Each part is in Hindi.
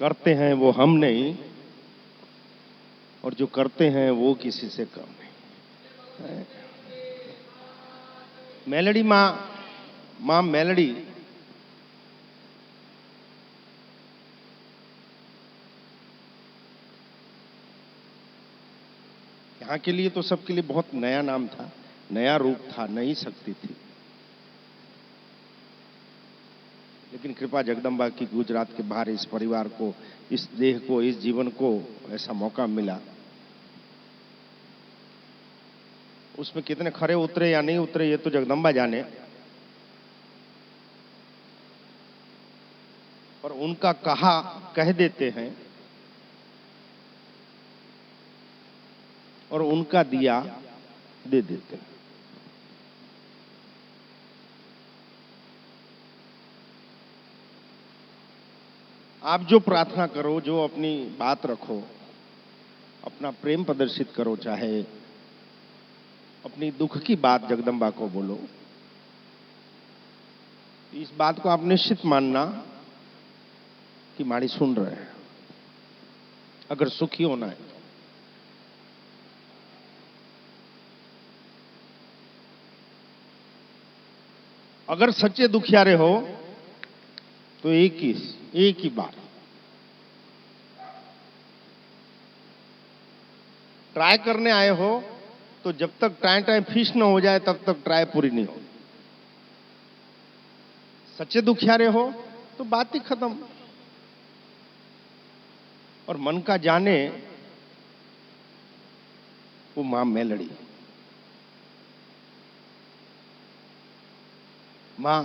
करते हैं वो हम नहीं, और जो करते हैं वो किसी से कम नहीं। मेलडी माँ मेलडी यहाँ के लिए तो सबके लिए बहुत नया नाम था, नया रूप था, नई शक्ति थी। लेकिन कृपा जगदम्बा की गुजरात के बाहर इस परिवार को, इस देह को, इस जीवन को ऐसा मौका मिला। उसमें कितने खरे उतरे या नहीं उतरे ये तो जगदम्बा जाने, पर उनका कहा कह देते हैं और उनका दिया दे देते हैं। आप जो प्रार्थना करो, जो अपनी बात रखो, अपना प्रेम प्रदर्शित करो, चाहे अपनी दुख की बात जगदम्बा को बोलो, इस बात को आप निश्चित मानना कि माड़ी सुन रहे हैं, अगर सुखी होना है। अगर सच्चे दुखियारे हो तो एक ही बार ट्राई करने आए हो तो जब तक ट्राई फिश न हो जाए तब तक ट्राई पूरी नहीं हो। सच्चे दुखियारे हो तो बात ही खत्म। और मन का जाने वो मां मेलडी, मां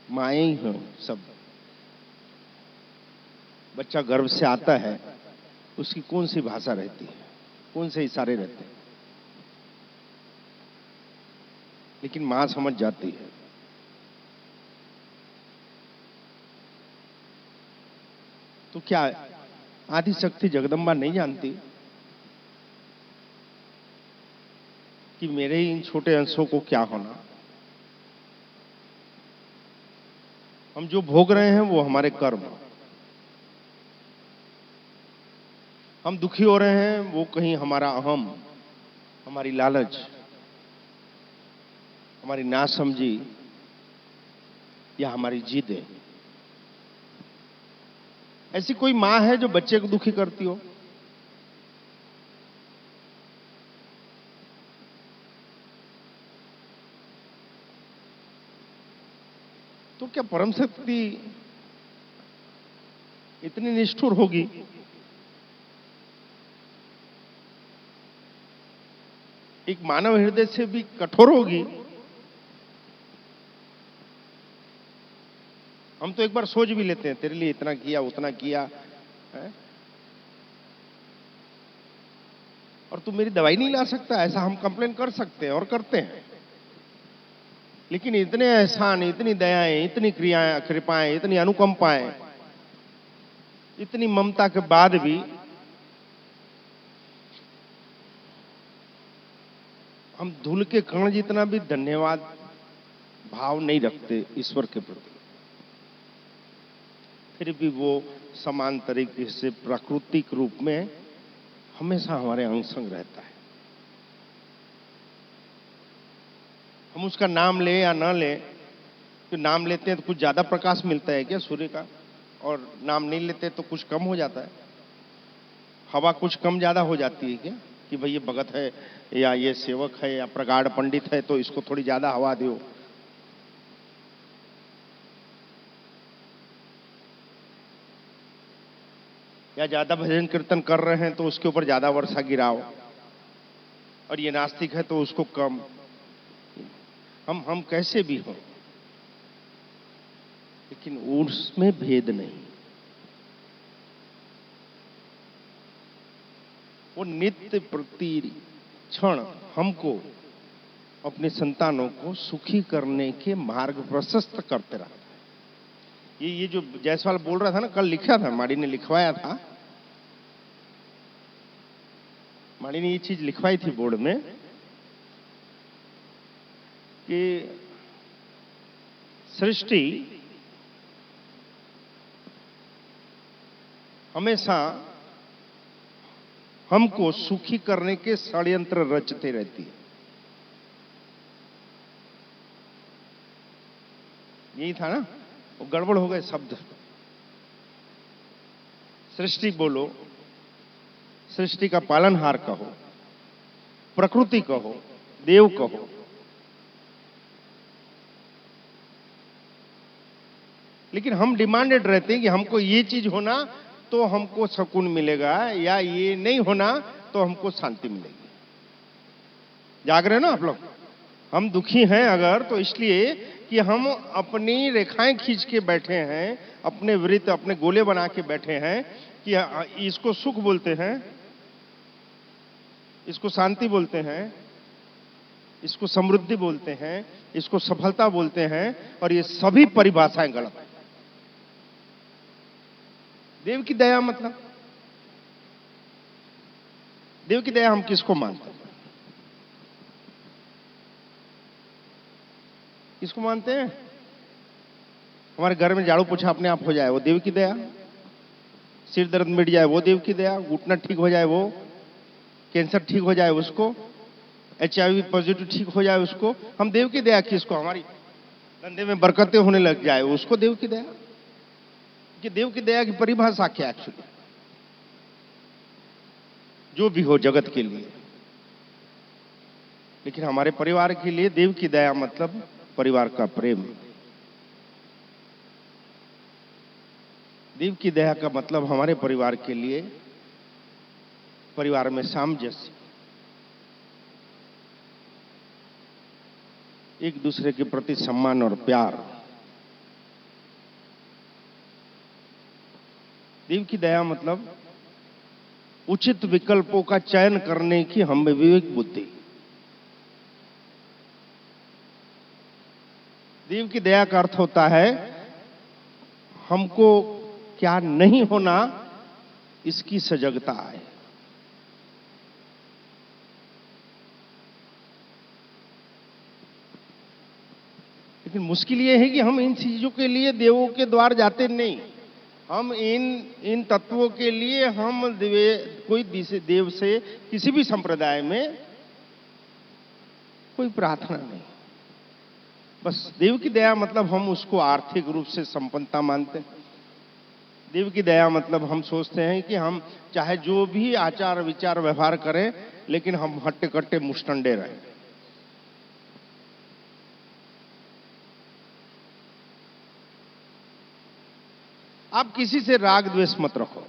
माए ही हो सब। बच्चा गर्भ से आता है, उसकी कौन सी भाषा रहती है, कौन से इशारे रहते हैं, लेकिन मां समझ जाती है। तो क्या आदि शक्ति जगदम्बा नहीं जानती कि मेरे इन छोटे अंशों को क्या होना? हम जो भोग रहे हैं वो हमारे कर्म, हम दुखी हो रहे हैं वो कहीं हमारा अहम, हमारी लालच, हमारी नासमझी या हमारी जिद। ऐसी कोई मां है जो बच्चे को दुखी करती हो? तो क्या परम शक्ति इतनी निष्ठुर होगी? एक मानव हृदय से भी कठोर होगी? हम तो एक बार सोच भी लेते हैं, तेरे लिए इतना किया उतना किया है? और तू मेरी दवाई नहीं ला सकता, ऐसा हम कंप्लेन कर सकते हैं और करते हैं। लेकिन इतने एहसान, इतनी दयाएं, इतनी क्रियाएं, कृपाएं, इतनी अनुकंपाएं, इतनी ममता के बाद भी हम धूल के कण जितना भी धन्यवाद भाव नहीं रखते ईश्वर के प्रति। फिर भी वो समान तरीके से प्राकृतिक रूप में हमेशा हमारे अंग संग रहता है। हम उसका नाम ले या ना ले, तो नाम लेते हैं तो कुछ ज्यादा प्रकाश मिलता है क्या सूर्य का? और नाम नहीं लेते तो कुछ कम हो जाता है? हवा कुछ कम ज्यादा हो जाती है क्या कि भाई ये भगत है या ये सेवक है या प्रगाढ़ पंडित है तो इसको थोड़ी ज्यादा हवा दो? या ज्यादा भजन कीर्तन कर रहे हैं तो उसके ऊपर ज्यादा वर्षा गिराओ, और ये नास्तिक है तो उसको कम। हम कैसे भी हों, लेकिन उसमें भेद नहीं। वो नित्य प्रति क्षण हमको, अपने संतानों को सुखी करने के मार्ग प्रशस्त करते रहा। ये जो जायसवाल बोल रहा था ना, कल लिखा था, माड़ी ने लिखवाया था, माड़ी ने ये चीज लिखवाई थी बोर्ड में कि सृष्टि हमेशा हमको सुखी करने के षड्यंत्र रचते रहती है। यही था ना, वो गड़बड़ हो गए शब्द। सृष्टि बोलो, सृष्टि का पालनहार कहो, प्रकृति कहो, देव कहो, लेकिन हम डिमांडेड रहते हैं कि हमको ये चीज होना तो हमको सुकून मिलेगा, या ये नहीं होना तो हमको शांति मिलेगी। जाग रहे हो ना आप लोग? हम दुखी हैं अगर तो इसलिए कि हम अपनी रेखाएं खींच के बैठे हैं, अपने वृत्त, अपने गोले बना के बैठे हैं कि इसको सुख बोलते हैं, इसको शांति बोलते हैं, इसको समृद्धि बोलते हैं, इसको सफलता बोलते हैं, और ये सभी परिभाषाएं गलत हैं। देव की दया मतलब, देव की दया हम किसको मानते हैं? किसको मानते हैं? हमारे घर में झाड़ू पोछा अपने आप हो जाए वो देव की दया, सिर दर्द मिट जाए वो देव की दया, घुटना ठीक हो जाए वो, कैंसर ठीक हो जाए उसको, HIV पॉजिटिव ठीक हो जाए उसको, हम देव की दया किसको? हमारी धंधे में बरकतें होने लग जाए उसको देव की दया। कि देव की दया की परिभाषा क्या एक्चुअली? जो भी हो जगत के लिए, लेकिन हमारे परिवार के लिए देव की दया मतलब परिवार का प्रेम। देव की दया का मतलब हमारे परिवार के लिए परिवार में सामंजस्य, एक दूसरे के प्रति सम्मान और प्यार। देव की दया मतलब उचित विकल्पों का चयन करने की हमें विवेक बुद्धि। देव की दया का अर्थ होता है हमको क्या नहीं होना इसकी सजगता है। लेकिन मुश्किल यह है कि हम इन चीजों के लिए देवों के द्वार जाते नहीं। हम इन तत्वों के लिए हम कोई देव से किसी भी संप्रदाय में कोई प्रार्थना नहीं। बस देव की दया मतलब हम उसको आर्थिक रूप से संपन्नता मानते हैं। देव की दया मतलब हम सोचते हैं कि हम चाहे जो भी आचार विचार व्यवहार करें, लेकिन हम हट्टे कट्टे मुष्टंडे रहें। आप किसी से राग द्वेष मत रखो।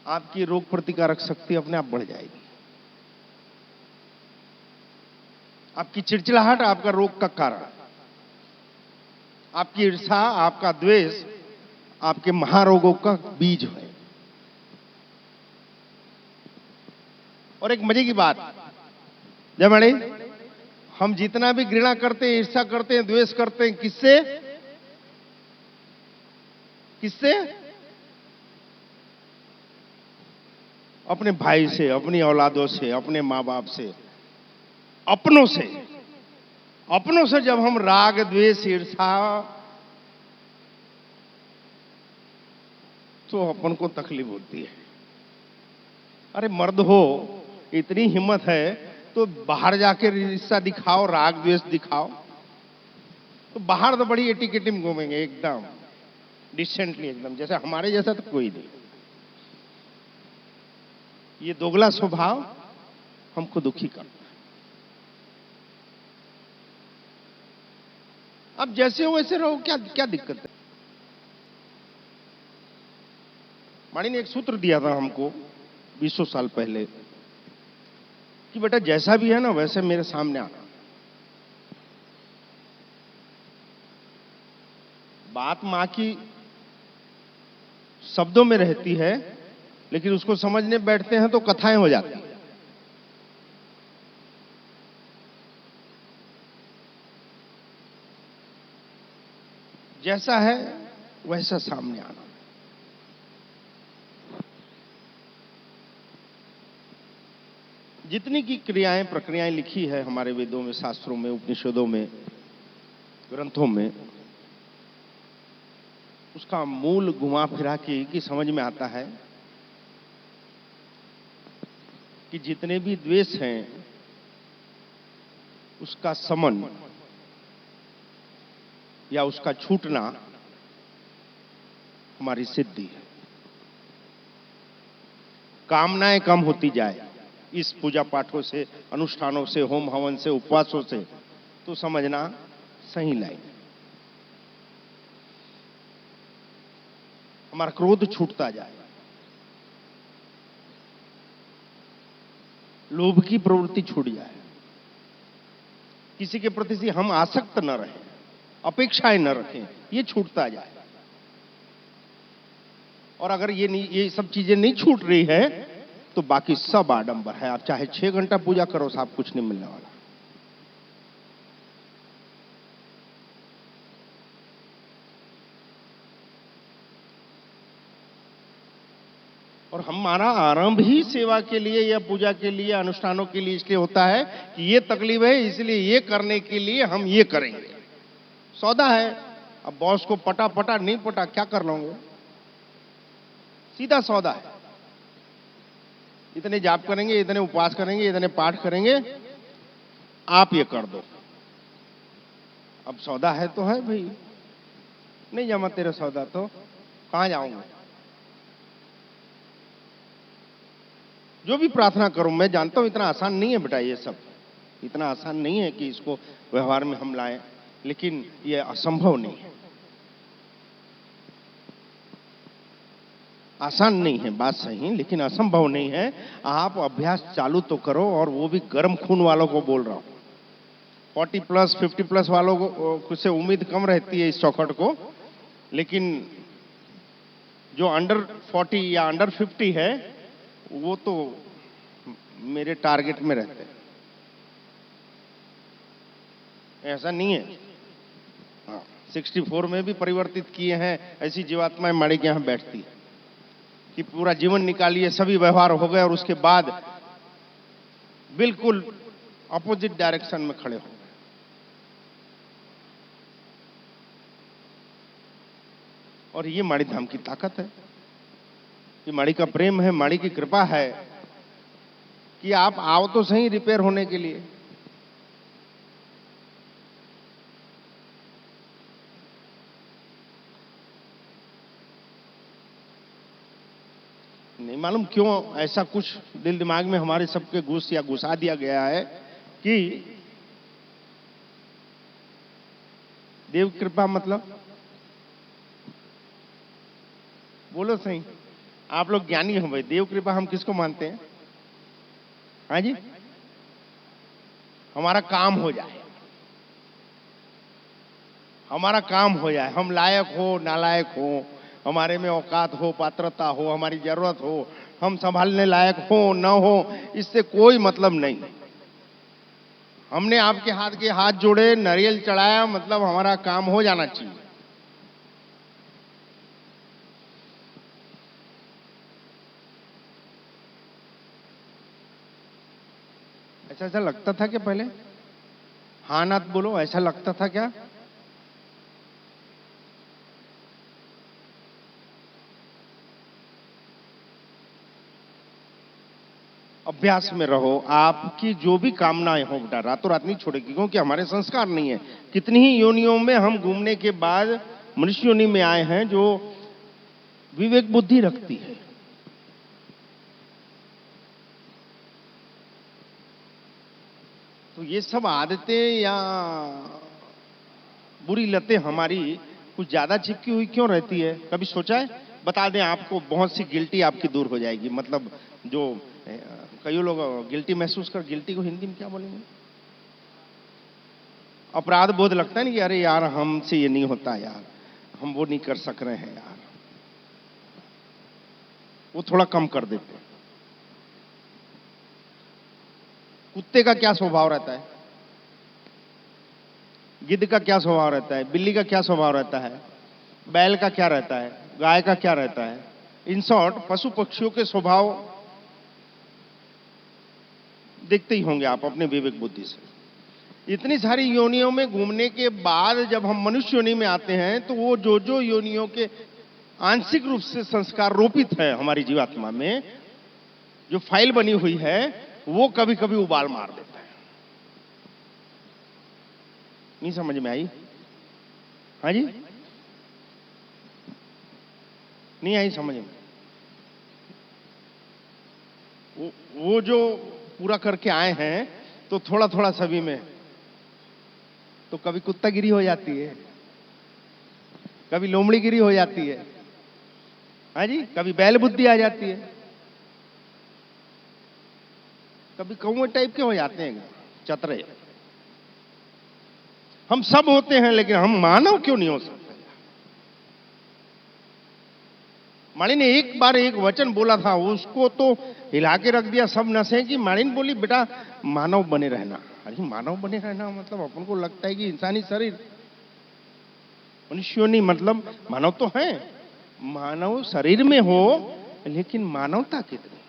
आपकी रोग प्रतिकारक शक्ति अपने आप बढ़ जाएगी। आपकी चिड़चिड़ाहट आपका रोग का कारण, आपकी ईर्ष्या, आपका द्वेष आपके महारोगों का बीज है। और एक मजे की बात, जब हम जितना भी घृणा करते हैं, ईर्ष्या करते हैं, द्वेष करते हैं, किससे? किससे? अपने भाई से, अपनी औलादों से, अपने मां बाप से, अपनों से। अपनों से जब हम राग द्वेष ईर्ष्या, तो अपन को तकलीफ होती है। अरे मर्द हो, इतनी हिम्मत है तो बाहर जाके ईर्ष्या दिखाओ, राग द्वेष दिखाओ। तो बाहर तो बड़ी एटिकेटी में घूमेंगे, एकदम डिसेंटली, एकदम जैसे हमारे जैसा तो कोई नहीं। ये दोगला स्वभाव हमको दुखी करता है। अब जैसे हो वैसे रहो, क्या क्या दिक्कत है? माणी ने एक सूत्र दिया था हमको 200 साल पहले कि बेटा जैसा भी है ना वैसे मेरे सामने आना। बात मां की शब्दों में रहती है, लेकिन उसको समझने बैठते हैं तो कथाएं हो जाती हैं। जैसा है वैसा सामने आना। जितनी की क्रियाएं प्रक्रियाएं लिखी है हमारे वेदों में, शास्त्रों में, उपनिषदों में, ग्रंथों में, उसका मूल घुमा फिरा के कि समझ में आता है कि जितने भी द्वेष हैं उसका समन या उसका छूटना हमारी सिद्धि है। कामनाएं कम होती जाए इस पूजा पाठों से, अनुष्ठानों से, होम हवन से, उपवासों से, तो समझना सही लाइन। हमारा क्रोध छूटता जाए, लोभ की प्रवृत्ति छूट जाए, किसी के प्रति से हम आसक्त न रहें, अपेक्षाएं न रखें, ये छूटता जाए। और अगर ये सब चीजें नहीं छूट रही है तो बाकी सब आडंबर है। आप चाहे 6 घंटा पूजा करो, साहब कुछ नहीं मिलने वाला। और हमारा आरंभ ही सेवा के लिए या पूजा के लिए, अनुष्ठानों के लिए इसलिए होता है कि ये तकलीफ है, इसलिए ये करने के लिए हम ये करेंगे। सौदा है। अब बॉस को पटा पटा नहीं पटा, क्या कर लोगे? सीधा सौदा है। इतने जाप करेंगे, इतने उपवास करेंगे, इतने पाठ करेंगे, आप ये कर दो। अब सौदा है तो है भाई, नहीं जमा तेरा सौदा तो कहां जाऊंगा? जो भी प्रार्थना करूं, मैं जानता हूं इतना आसान नहीं है बेटा, ये सब इतना आसान नहीं है कि इसको व्यवहार में हम लाएं, लेकिन ये असंभव नहीं है। आसान नहीं है, बात सही है, लेकिन असंभव नहीं है। आप अभ्यास चालू तो करो, और वो भी गर्म खून वालों को बोल रहा हूं। 40+ 50+ वालों को से उम्मीद कम रहती है इस चौखट को, लेकिन जो अंडर 40 या अंडर 50 है वो तो मेरे टारगेट में रहते हैं। ऐसा नहीं है। हाँ, 64 में भी परिवर्तित किए हैं। ऐसी जीवात्माएं माड़ी के यहां बैठती है कि पूरा जीवन निकालिए, सभी व्यवहार हो गए, और उसके बाद बिल्कुल अपोजिट डायरेक्शन में खड़े हो गए। और ये माड़ी धाम की ताकत है, ये माड़ी का प्रेम है, माड़ी की कृपा है कि आप आओ तो सही रिपेयर होने के लिए। नहीं मालूम क्यों ऐसा कुछ दिल दिमाग में हमारे सबके घुसा दिया गया है कि देव कृपा मतलब, बोलो सही, आप लोग ज्ञानी हो भाई। देव कृपा हम किसको मानते हैं? हाँ जी, हमारा काम हो जाए, हमारा काम हो जाए, हम लायक हो नालायक हो, हमारे में औकात हो, पात्रता हो, हमारी जरूरत हो, हम संभालने लायक हो न हो, इससे कोई मतलब नहीं। हमने आपके हाथ के हाथ जोड़े, नारियल चढ़ाया, मतलब हमारा काम हो जाना चाहिए। ऐसा लगता था कि पहले, हाँ ना बोलो, ऐसा लगता था क्या? अभ्यास में रहो। आपकी जो भी कामनाएं हो बेटा, रातों रात नहीं छोड़ेगी, क्योंकि हमारे संस्कार नहीं है। कितनी ही योनियों में हम घूमने के बाद मनुष्य योनि में आए हैं जो विवेक बुद्धि रखती है। तो ये सब आदतें या बुरी लतें हमारी कुछ ज्यादा चिपकी हुई क्यों रहती है? कभी सोचा है? बता दें आपको, बहुत सी गिल्टी आपकी दूर हो जाएगी। मतलब जो कई लोग गिल्टी महसूस कर, गिल्टी को हिंदी में क्या बोलेंगे? अपराध बोध लगता है ना कि अरे यार हमसे ये नहीं होता यार, हम वो नहीं कर सक रहे हैं यार, वो थोड़ा कम कर देते हैं। कुत्ते का क्या स्वभाव रहता है? गिद्ध का क्या स्वभाव रहता है? बिल्ली का क्या स्वभाव रहता है? बैल का क्या रहता है? गाय का क्या रहता है? इन शॉर्ट, पशु पक्षियों के स्वभाव देखते ही होंगे आप अपने विवेक बुद्धि से। इतनी सारी योनियों में घूमने के बाद जब हम मनुष्य योनि में आते हैं तो वो जो जो योनियों के आंशिक रूप से संस्कार रोपित है हमारी जीवात्मा में, जो फाइल बनी हुई है, वो कभी कभी उबाल मार देता है। नहीं समझ में आई? हाँ जी, नहीं आई समझ में? वो जो पूरा करके आए हैं तो थोड़ा थोड़ा सभी में तो कभी कुत्तागिरी हो जाती है, कभी लोमड़ीगिरी हो जाती है, हाँ जी, कभी बैल बुद्धि आ जाती है, कभी कौवे टाइप के हो जाते हैं चतरे। हम सब होते हैं, लेकिन हम मानव क्यों नहीं हो सकते? माड़ी ने एक बार एक वचन बोला था, उसको तो हिला के रख दिया सब नशे की। माड़ी ने बोली, बेटा मानव बने रहना। अरे मानव बने रहना मतलब अपन को लगता है कि इंसानी शरीर, मनुष्य नहीं, मतलब मानव तो है, मानव शरीर में हो, लेकिन मानवता कितनी,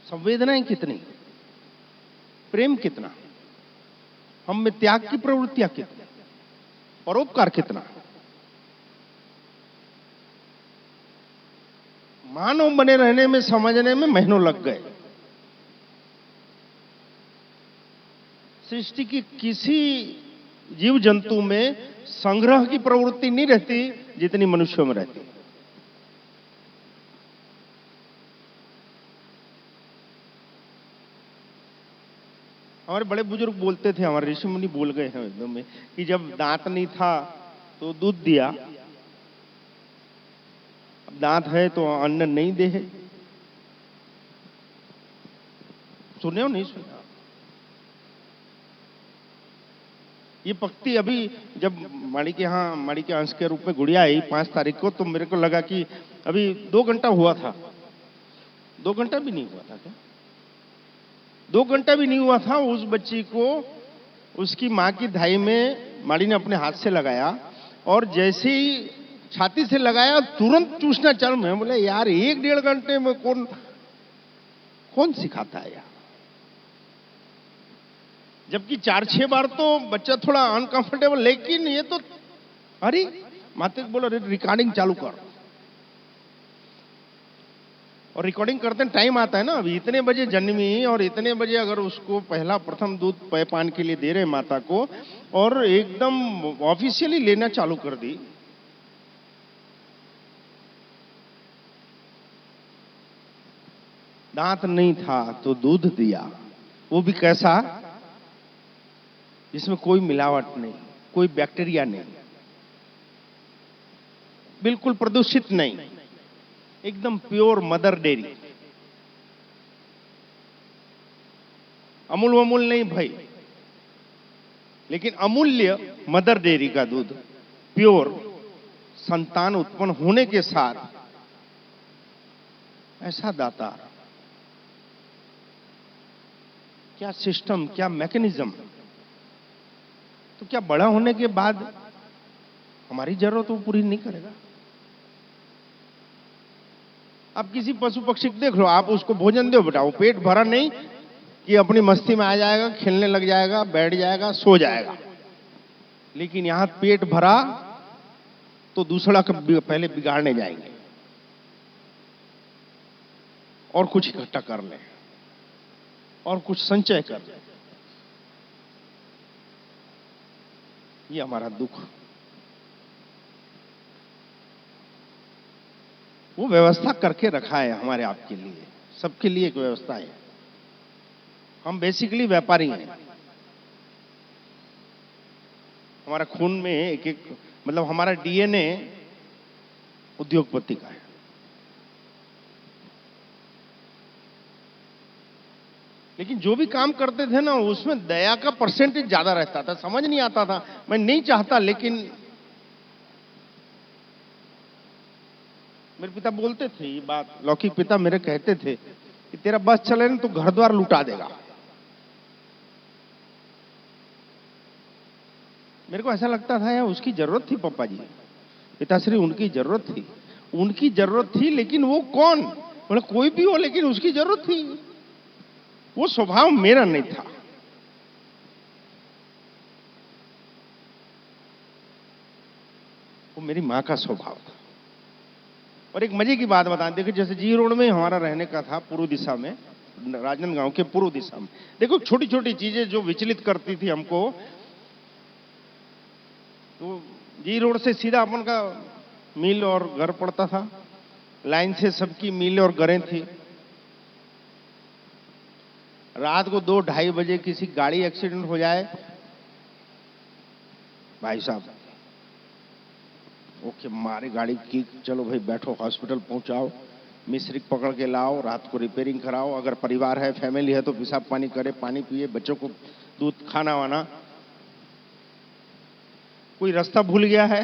संवेदनाएं कितनी, प्रेम कितना, हम में त्याग की प्रवृत्तियां कितनी, परोपकार कितना। मानव बने रहने में, समझने में महीनों लग गए। सृष्टि की किसी जीव जंतु में संग्रह की प्रवृत्ति नहीं रहती जितनी मनुष्यों में रहती। हमारे बड़े बुजुर्ग बोलते थे, हमारे ऋषि मुनि बोल गए हैं वेदों में, कि जब दांत नहीं था तो दूध दिया, अब दांत है तो अन्न नहीं दे है। सुने हो नहीं सुना? ये पक्ति अभी जब माड़ी के यहाँ, माड़ी के अंश के रूप में गुड़िया आई 5 तारीख को, तो मेरे को लगा कि अभी 2 घंटा हुआ था। 2 घंटा भी नहीं हुआ था क्या? 2 घंटा भी नहीं हुआ था। उस बच्ची को उसकी माँ की धाई में माड़ी ने अपने हाथ से लगाया, और जैसे ही छाती से लगाया तुरंत चूसना चालू। मैं बोले यार 1-1.5 घंटे में कौन सिखाता है यार? जबकि 4-6 बार तो बच्चा थोड़ा अनकंफर्टेबल, लेकिन ये तो, अरे माते को बोलो रिकॉर्डिंग चालू कर, और रिकॉर्डिंग करते टाइम आता है ना, अभी इतने बजे जन्मी और इतने बजे अगर उसको पहला प्रथम दूध पान के लिए दे रहे माता को, और एकदम ऑफिशियली लेना चालू कर दी। दांत नहीं था तो दूध दिया, वो भी कैसा, जिसमें कोई मिलावट नहीं, कोई बैक्टीरिया नहीं, बिल्कुल प्रदूषित नहीं, एकदम प्योर मदर डेयरी। अमूल वमूल नहीं भाई, लेकिन अमूल्य मदर डेयरी का दूध, प्योर, संतान उत्पन्न होने के साथ। ऐसा दाता, क्या सिस्टम, क्या मैकेनिज्म। तो क्या बड़ा होने के बाद हमारी जरूरत वो पूरी नहीं करेगा? आप किसी पशु पक्षी को देख लो, आप उसको भोजन दो बेटा, वो पेट भरा नहीं कि अपनी मस्ती में आ जाएगा, खेलने लग जाएगा, बैठ जाएगा, सो जाएगा। लेकिन यहां पेट भरा तो दूसरा पहले बिगाड़ने जाएंगे और कुछ इकट्ठा कर ले और कुछ संचय कर ले। ये हमारा दुख। वो व्यवस्था करके रखा है हमारे आपके लिए, सबके लिए एक व्यवस्था है। हम बेसिकली व्यापारी हैं। हमारा खून में एक मतलब हमारा डीएनए उद्योगपति का है। लेकिन जो भी काम करते थे ना, उसमें दया का परसेंटेज ज्यादा रहता था। समझ नहीं आता था, मैं नहीं चाहता, लेकिन मेरे पिता बोलते थे ये बात, लौकिक पिता मेरे कहते थे कि तेरा बस चले ना तो घर द्वार लुटा देगा। मेरे को ऐसा लगता था यार उसकी जरूरत थी, पापा जी पिताश्री, उनकी जरूरत थी, लेकिन वो कौन? बोले कोई भी हो, लेकिन उसकी जरूरत थी। वो स्वभाव मेरा नहीं था। वो मेरी मां का स्वभाव था। और एक मजे की बात बता, देखो जैसे जी रोड में हमारा रहने का था, पूर्व दिशा में, राजनांदगांव के पूर्व दिशा में। देखो छोटी छोटी चीजें जो विचलित करती थी हमको, तो जी रोड से सीधा अपन का मिल और घर पड़ता था, लाइन से सबकी मिल और घरें थी। रात को 2-2:30 बजे किसी गाड़ी एक्सीडेंट हो जाए, भाई साहब ओके मारे गाड़ी की, चलो भाई बैठो, हॉस्पिटल पहुंचाओ, मिस्त्री पकड़ के लाओ, रात को रिपेयरिंग कराओ, अगर परिवार है, फैमिली है तो पेशाब पानी करे, पानी पिए, बच्चों को दूध, खाना वाना। कोई रास्ता भूल गया है,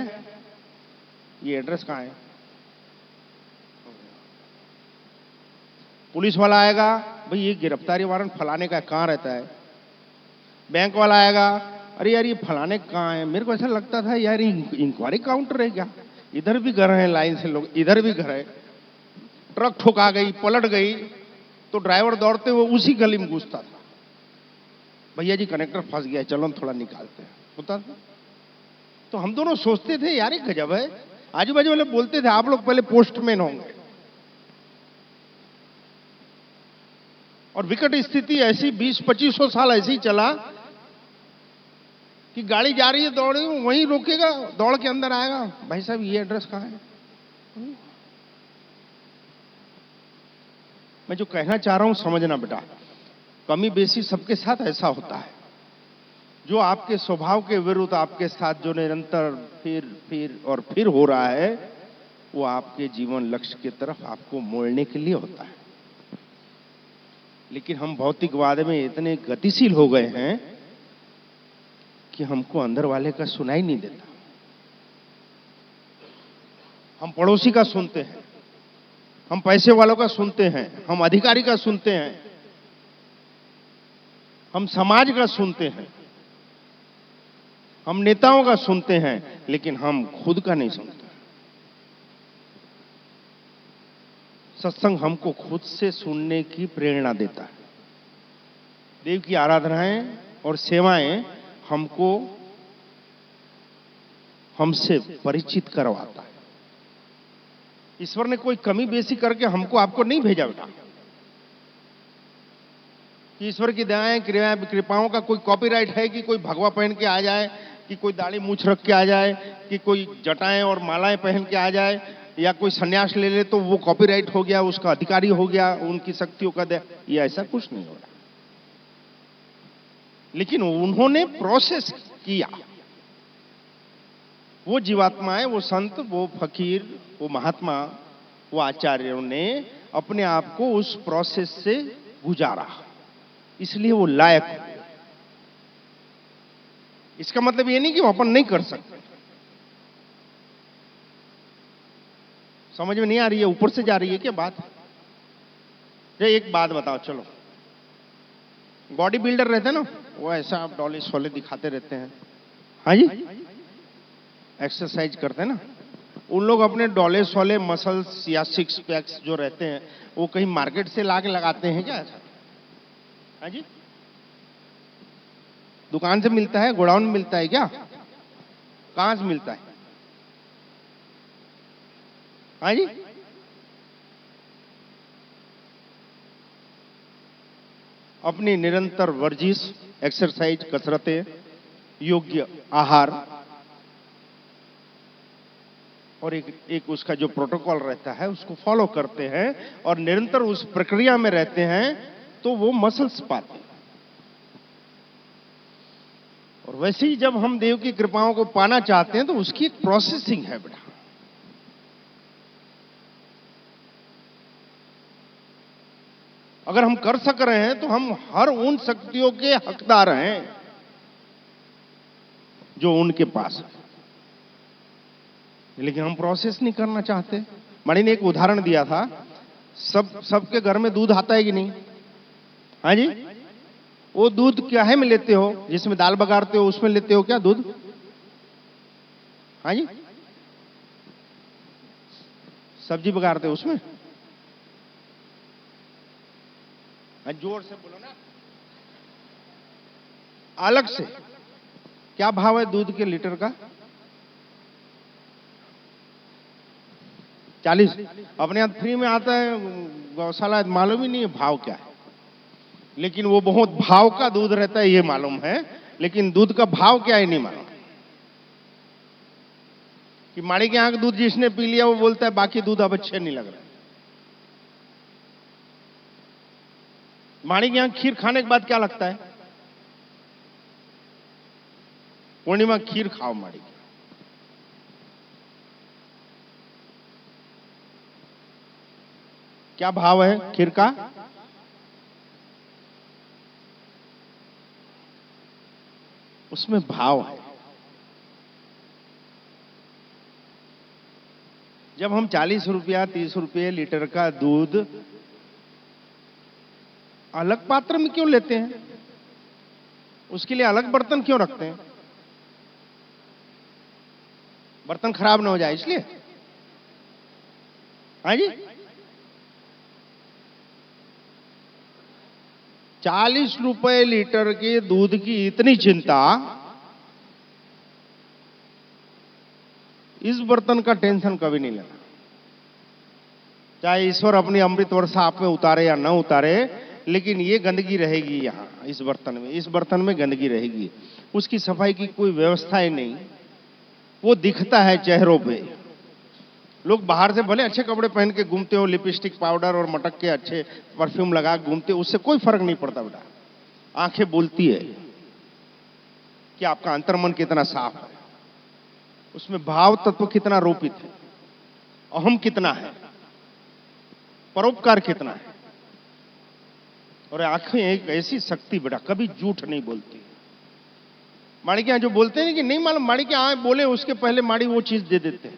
ये एड्रेस कहां है, पुलिस वाला आएगा, भाई ये गिरफ्तारी वारंट फलाने का कहां रहता है। बैंक वाला आएगा, अरे यार ये फलाने कहां है। मेरे को ऐसा लगता था यार इंक्वायरी काउंटर है क्या, इधर भी घर है, लाइन से लोग इधर भी घर है। ट्रक ठुका गई, पलट गई, तो ड्राइवर दौड़ते हुए उसी गली में घुसता था, भैया जी कनेक्टर फंस गया, चलो हम थोड़ा निकालते हैं, होता था। तो हम दोनों सोचते थे यार ये गजब है। आजू बाजू वाले बोलते थे आप लोग पहले पोस्टमैन होंगे। और विकट स्थिति ऐसी 20-25 साल ऐसी ही चला कि गाड़ी जा रही है, दौड़ रही, वहीं रोकेगा, दौड़ के अंदर आएगा, भाई साहब ये एड्रेस कहां है। मैं जो कहना चाह रहा हूं समझना बेटा, कमी बेसी सबके साथ ऐसा होता है। जो आपके स्वभाव के विरुद्ध आपके साथ जो निरंतर फिर और फिर हो रहा है, वो आपके जीवन लक्ष्य की तरफ आपको मोड़ने के लिए होता है। लेकिन हम भौतिकवाद में इतने गतिशील हो गए हैं कि हमको अंदर वाले का सुनाई नहीं देता। हम पड़ोसी का सुनते हैं, हम पैसे वालों का सुनते हैं, हम अधिकारी का सुनते हैं, हम समाज का सुनते हैं, हम नेताओं का सुनते हैं, लेकिन हम खुद का नहीं सुनते। सत्संग हमको खुद से सुनने की प्रेरणा देता है। देव की आराधनाएं और सेवाएं हमको हमसे परिचित करवाता है। ईश्वर ने कोई कमी बेसी करके हमको आपको नहीं भेजा बेटा, कि ईश्वर की दयाएं कृपाओं का कोई कॉपीराइट है कि कोई भगवा पहन के आ जाए, कि कोई दाढ़ी मूछ रख के आ जाए, कि कोई जटाएं और मालाएं पहन के आ जाए, या कोई सन्यास ले ले तो वो कॉपीराइट हो गया, उसका अधिकारी हो गया, उनकी शक्तियों का दया। ये ऐसा कुछ नहीं हो रहा। लेकिन उन्होंने प्रोसेस किया। वो जीवात्माएं, वो संत, वो फकीर, वो महात्मा, वो आचार्यों ने अपने आप को उस प्रोसेस से गुजारा, इसलिए वो लायक हुए। इसका मतलब ये नहीं कि वो अपन नहीं कर सकते। समझ में नहीं आ रही है, ऊपर से जा रही है क्या बात। एक बात बताओ, चलो बॉडी बिल्डर रहते हैं ना, वो ऐसा आप डॉले शोले दिखाते रहते हैं, हाँ जी, एक्सरसाइज करते हैं ना, उन लोग अपने डॉले शोले मसल्स या सिक्स पैक्स जो रहते हैं वो कहीं मार्केट से लाके लगाते हैं क्या ऐसा, हाँ जी, दुकान से मिलता है, गोडाउन में मिलता है क्या, कहां से मिलता है, हाँ जी। अपनी निरंतर वर्जिश, एक्सरसाइज, कसरतें, योग्य आहार और एक उसका जो प्रोटोकॉल रहता है उसको फॉलो करते हैं और निरंतर उस प्रक्रिया में रहते हैं, तो वो मसल्स पाते हैं। और वैसे ही जब हम देव की कृपाओं को पाना चाहते हैं तो उसकी एक प्रोसेसिंग है बेटा। अगर हम कर सक रहे हैं तो हम हर उन शक्तियों के हकदार हैं जो उनके पास है, लेकिन हम प्रोसेस नहीं करना चाहते। मणि ने एक उदाहरण दिया था, सबके घर में दूध आता है कि नहीं, हाँ जी, वो दूध क्या है में लेते हो, जिसमें दाल बघारते हो उसमें लेते हो क्या दूध, हाँ जी, सब्जी बघारते हो उसमें, जोर से बोलो ना, अलग से। क्या भाव है दूध के लीटर का? 40। अपने यहाँ फ्री में आता है गौशाला, मालूम ही नहीं है भाव क्या है। लेकिन वो बहुत भाव का दूध रहता है ये मालूम है, लेकिन दूध का भाव क्या है नहीं मालूम। कि माड़ी के यहाँ का दूध जिसने पी लिया वो बोलता है बाकी दूध अब अच्छे नहीं लग रहे। माड़ी के यहाँ खीर खाने के बाद क्या लगता है? पूर्णिमा खीर खाओ माड़ी की। क्या भाव है खीर का? उसमें भाव है। जब हम 40 रुपया 30 रुपये लीटर का दूध अलग पात्र में क्यों लेते हैं? उसके लिए अलग बर्तन क्यों रखते हैं? बर्तन खराब ना हो जाए इसलिए। हाँ जी, 40 रुपए लीटर के दूध की इतनी चिंता, इस बर्तन का टेंशन कभी नहीं लेना। चाहे ईश्वर अपनी अमृत वर्षा आप में उतारे या न उतारे, लेकिन ये गंदगी रहेगी यहां इस बर्तन में। इस बर्तन में गंदगी रहेगी, उसकी सफाई की कोई व्यवस्था ही नहीं। वो दिखता है चेहरों पे। लोग बाहर से भले अच्छे कपड़े पहन के घूमते हो, लिपस्टिक पाउडर और मटक के अच्छे परफ्यूम लगा घूमते हो, उससे कोई फर्क नहीं पड़ता बेटा। आंखें बोलती है कि आपका अंतर्मन कितना साफ है, उसमें भाव तत्व कितना रोपित है, अहम कितना है, परोपकार कितना है। और आंखें एक ऐसी शक्ति बेटा, कभी झूठ नहीं बोलती। माड़ी के यहां जो बोलते हैं कि नहीं मालूम, माड़ी के यहां बोले उसके पहले माड़ी वो चीज दे देते हैं।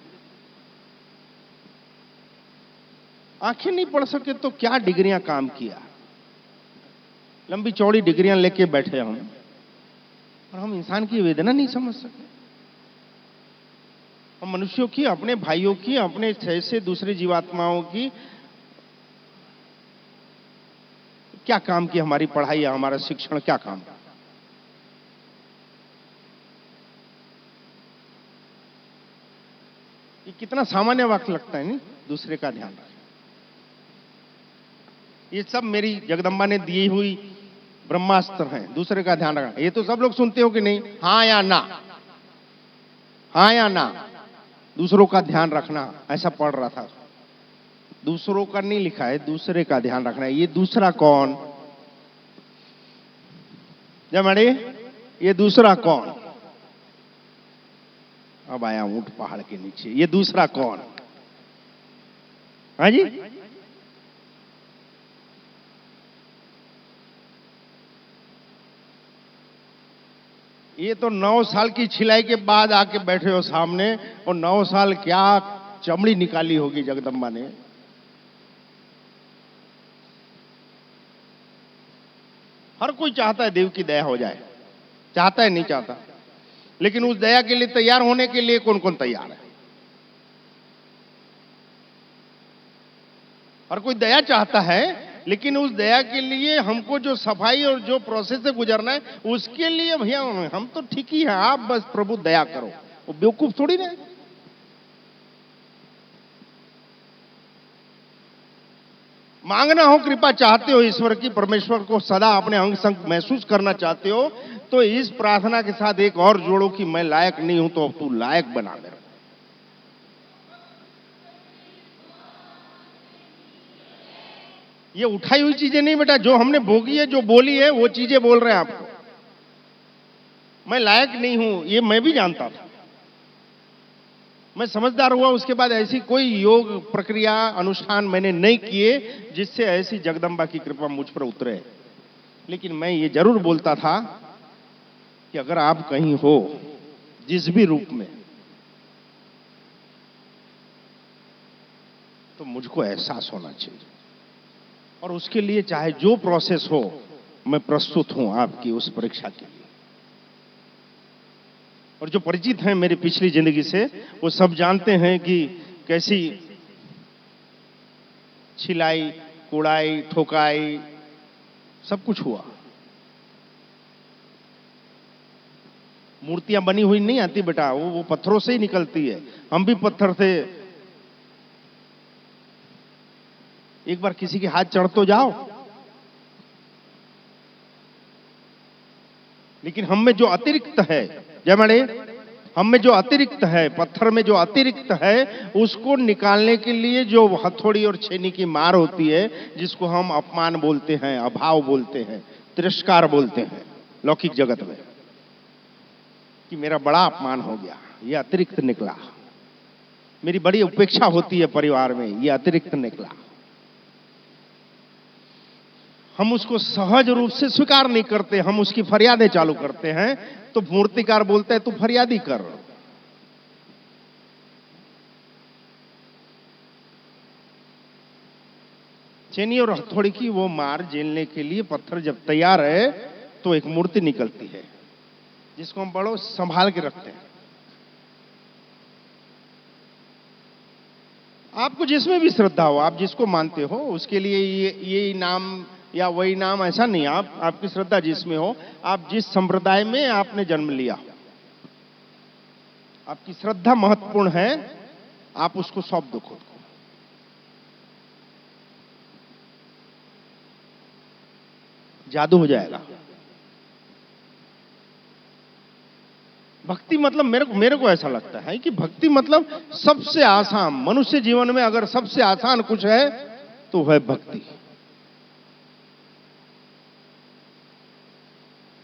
आंखें नहीं पढ़ सके तो क्या डिग्रियां काम किया? लंबी चौड़ी डिग्रियां लेके बैठे हम, और हम इंसान की वेदना नहीं समझ सके। हम मनुष्यों की, अपने भाइयों की, अपने जैसे दूसरे जीवात्माओं की क्या काम की? हमारी पढ़ाई या हमारा शिक्षण क्या काम? ये कितना सामान्य वाक्य लगता है नहीं? दूसरे का ध्यान रखें। ये सब मेरी जगदम्बा ने दी हुई ब्रह्मास्त्र हैं। दूसरे का ध्यान रखना, ये तो सब लोग सुनते हो कि नहीं? हां या ना, हां या ना। दूसरों का ध्यान रखना, ऐसा पढ़ रहा था। दूसरों का नहीं लिखा है, दूसरे का ध्यान रखना है। ये दूसरा कौन? जमड़ी, ये दूसरा कौन? अब आया ऊंट पहाड़ के नीचे। ये दूसरा कौन? हाँ जी, ये तो 9 साल की छिलाई के बाद आके बैठे हो सामने, और 9 साल क्या चमड़ी निकाली होगी जगदम्बा ने। हर कोई चाहता है देव की दया हो जाए, चाहता है नहीं चाहता? लेकिन उस दया के लिए तैयार होने के लिए कौन कौन तैयार है? हर कोई दया चाहता है, लेकिन उस दया के लिए हमको जो सफाई और जो प्रोसेस से गुजरना है, उसके लिए भैया हम तो ठीक ही हैं, आप बस प्रभु दया करो। वो बेवकूफ थोड़ी ना। मांगना हो, कृपा चाहते हो ईश्वर की, परमेश्वर को सदा अपने अंग संग महसूस करना चाहते हो, तो इस प्रार्थना के साथ एक और जोड़ो कि मैं लायक नहीं हूं तो अब तू लायक बना मेरे। ये उठाई हुई चीजें नहीं बेटा, जो हमने भोगी है, जो बोली है, वो चीजें बोल रहे हैं आपको। मैं लायक नहीं हूं, ये मैं भी जानता था। मैं समझदार हुआ उसके बाद ऐसी कोई योग प्रक्रिया अनुष्ठान मैंने नहीं किए जिससे ऐसी जगदम्बा की कृपा मुझ पर उतरे। लेकिन मैं ये जरूर बोलता था कि अगर आप कहीं हो, जिस भी रूप में, तो मुझको एहसास होना चाहिए, और उसके लिए चाहे जो प्रोसेस हो, मैं प्रस्तुत हूं आपकी उस परीक्षा के लिए। और जो परिचित हैं मेरी पिछली जिंदगी से, वो सब जानते हैं कि कैसी छिलाई, कुड़ाई, ठोकाई, सब कुछ हुआ। मूर्तियां बनी हुई नहीं आती बेटा, वो पत्थरों से ही निकलती है। हम भी पत्थर थे। एक बार किसी के हाथ चढ़ तो जाओ। लेकिन हम में जो अतिरिक्त है, जयमणे, हम में जो अतिरिक्त है, पत्थर में जो अतिरिक्त है, उसको निकालने के लिए जो हथौड़ी और छेनी की मार होती है, जिसको हम अपमान बोलते हैं, अभाव बोलते हैं, तिरस्कार बोलते हैं लौकिक जगत में, कि मेरा बड़ा अपमान हो गया, ये अतिरिक्त निकला। मेरी बड़ी उपेक्षा होती है परिवार में, ये अतिरिक्त निकला। हम उसको सहज रूप से स्वीकार नहीं करते, हम उसकी फरियादें चालू करते हैं। तो मूर्तिकार बोलते हैं तू फरियादी कर। चेनी और हथौड़ी की वो मार झेलने के लिए पत्थर जब तैयार है तो एक मूर्ति निकलती है, जिसको हम बड़ो संभाल के रखते हैं। आपको जिसमें भी श्रद्धा हो, आप जिसको मानते हो, उसके लिए ये नाम या वही नाम ऐसा नहीं। आपकी श्रद्धा जिसमें हो, आप जिस संप्रदाय में आपने जन्म लिया, आपकी श्रद्धा महत्वपूर्ण है। आप उसको सौंप दो खुद को। जादू हो जाएगा। भक्ति मतलब मेरे को ऐसा लगता है कि भक्ति मतलब सबसे आसान, मनुष्य जीवन में अगर सबसे आसान कुछ है तो है भक्ति।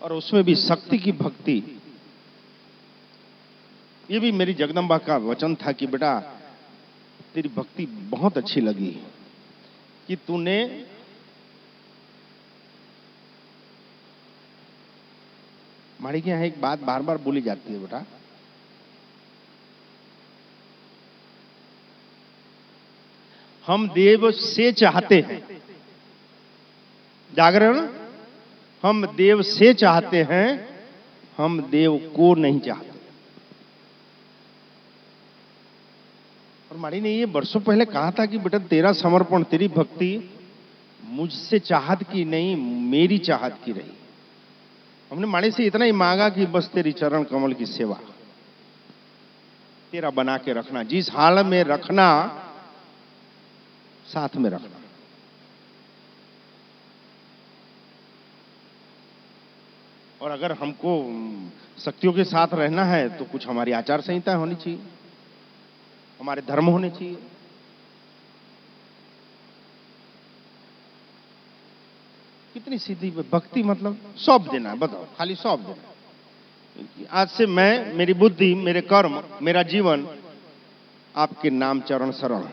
और उसमें भी शक्ति की भक्ति। ये भी मेरी जगदम्बा का वचन था कि बेटा तेरी भक्ति बहुत अच्छी लगी कि तूने हमारे के यहां एक बात बार बार बोली जाती है बेटा, हम देव से चाहते हैं। जागरण, हम देव से चाहते हैं, हम देव को नहीं चाहते। और माड़ी ने ये वर्षों पहले कहा था कि बेटा तेरा समर्पण, तेरी भक्ति मुझसे चाहत की नहीं, मेरी चाहत की रही। हमने माड़ी से इतना ही मांगा कि बस तेरी चरण कमल की सेवा, तेरा बना के रखना, जिस हाल में रखना साथ में रखना। और अगर हमको शक्तियों के साथ रहना है तो कुछ हमारी आचार संहिता होनी चाहिए, हमारे धर्म होने चाहिए। कितनी सीधी भक्ति, मतलब सौंप देना। बताओ, खाली सौंप देना। आज से मैं, मेरी बुद्धि, मेरे कर्म, मेरा जीवन आपके नाम चरण शरण।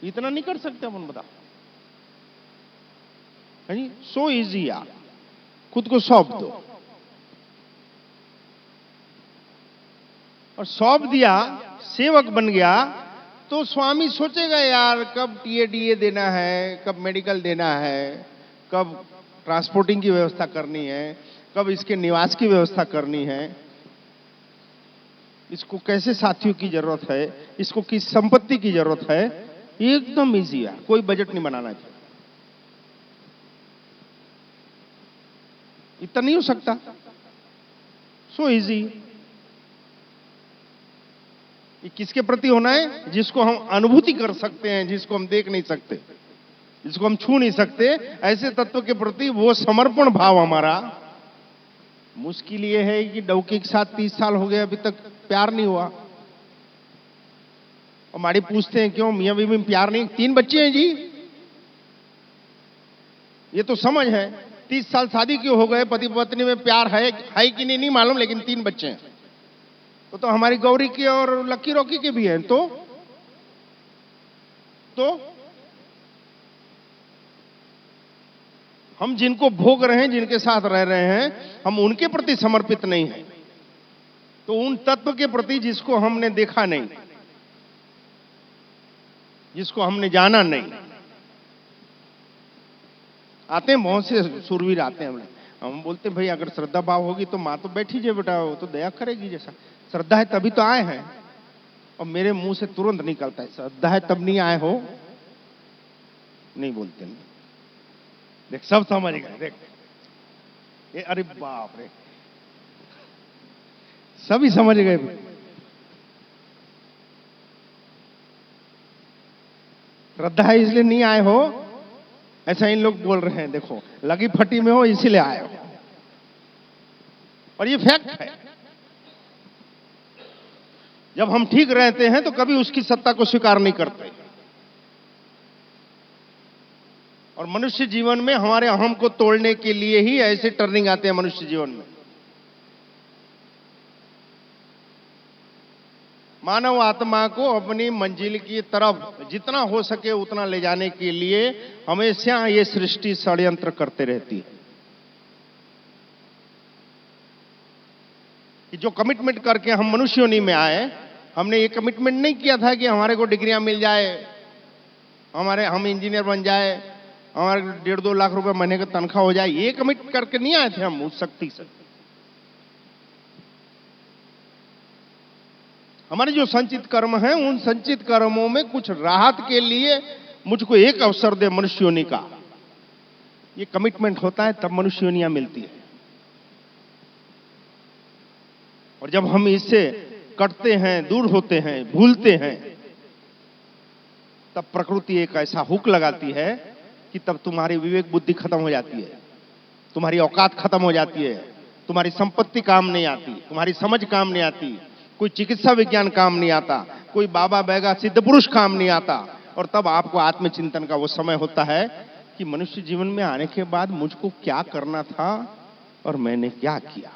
इतना नहीं कर सकते अपन, बताओ। सो इजी यार, खुद को सौंप दो। और सौंप दिया, सेवक बन गया, तो स्वामी सोचेगा यार कब टीए देना है, कब मेडिकल देना है, कब ट्रांसपोर्टिंग की व्यवस्था करनी है, कब इसके निवास की व्यवस्था करनी है, इसको कैसे साथियों की जरूरत है, इसको किस संपत्ति की जरूरत है। एकदम इजी है, कोई बजट नहीं बनाना चाहिए। इतना नहीं हो सकता? So easy. ये किसके प्रति होना है? जिसको हम अनुभूति कर सकते हैं, जिसको हम देख नहीं सकते, जिसको हम छू नहीं सकते, ऐसे तत्व के प्रति वो समर्पण भाव हमारा। मुश्किल ये है कि डौकी के साथ 30 साल हो गए, अभी तक प्यार नहीं हुआ। और माड़ी पूछते हैं क्यों मियां बीवी में प्यार नहीं? 3 बच्चे हैं जी, ये तो समझ है। 30 साल शादी क्यों हो गए, पति पत्नी में प्यार है कि नहीं मालूम, लेकिन 3 बच्चे हैं। तो हमारी गौरी की और लक्की रॉकी के भी हैं। तो हम जिनको भोग रहे हैं, जिनके साथ रह रहे हैं, हम उनके प्रति समर्पित नहीं हैं। तो उन तत्व के प्रति जिसको हमने देखा नहीं, जिसको हमने जाना नहीं। आते हैं बहुत से सूरवीर आते हैं, हम बोलते हैं भाई अगर श्रद्धा भाव होगी तो माँ तो बैठी जे बेटा, वो तो दया करेगी। जैसा श्रद्धा है तभी तो आए हैं। और मेरे मुंह से तुरंत निकलता है, श्रद्धा है तब नहीं आए हो, नहीं बोलते नहीं। देख सब समझ गए, देख ये, अरे बाप रे, सभी समझ गए। श्रद्धा है इसलिए नहीं आए हो, ऐसा इन लोग बोल रहे हैं। देखो लगी फटी में हो इसीलिए आए हो, और ये फैक्ट है। जब हम ठीक रहते हैं तो कभी उसकी सत्ता को स्वीकार नहीं करते, और मनुष्य जीवन में हमारे अहम को तोड़ने के लिए ही ऐसे टर्निंग आते हैं मनुष्य जीवन में। मानव आत्मा को अपनी मंजिल की तरफ जितना हो सके उतना ले जाने के लिए हमेशा ये सृष्टि षड्यंत्र करते रहती है। कि जो कमिटमेंट करके हम मनुष्य योनि में आए, हमने ये कमिटमेंट नहीं किया था कि हमारे को डिग्रियां मिल जाए, हम इंजीनियर बन जाए, हमारे 1.5-2 लाख रुपए महीने का तनख्वाह हो जाए। ये कमिट करके नहीं आए थे हम उस शक्ति से। हमारे जो संचित कर्म हैं, उन संचित कर्मों में कुछ राहत के लिए मुझको एक अवसर दे मनुष्य योनि का, ये कमिटमेंट होता है, तब मनुष्य योनियां मिलती है। और जब हम इससे कटते हैं, दूर होते हैं, भूलते हैं, तब प्रकृति एक ऐसा हुक लगाती है कि तब तुम्हारी विवेक बुद्धि खत्म हो जाती है, तुम्हारी औकात खत्म हो जाती है, तुम्हारी संपत्ति काम नहीं आती, तुम्हारी समझ काम नहीं आती, कोई चिकित्सा विज्ञान काम नहीं आता, कोई बाबा बैगा सिद्ध पुरुष काम नहीं आता। और तब आपको आत्मचिंतन का वो समय होता है कि मनुष्य जीवन में आने के बाद मुझको क्या करना था और मैंने क्या किया।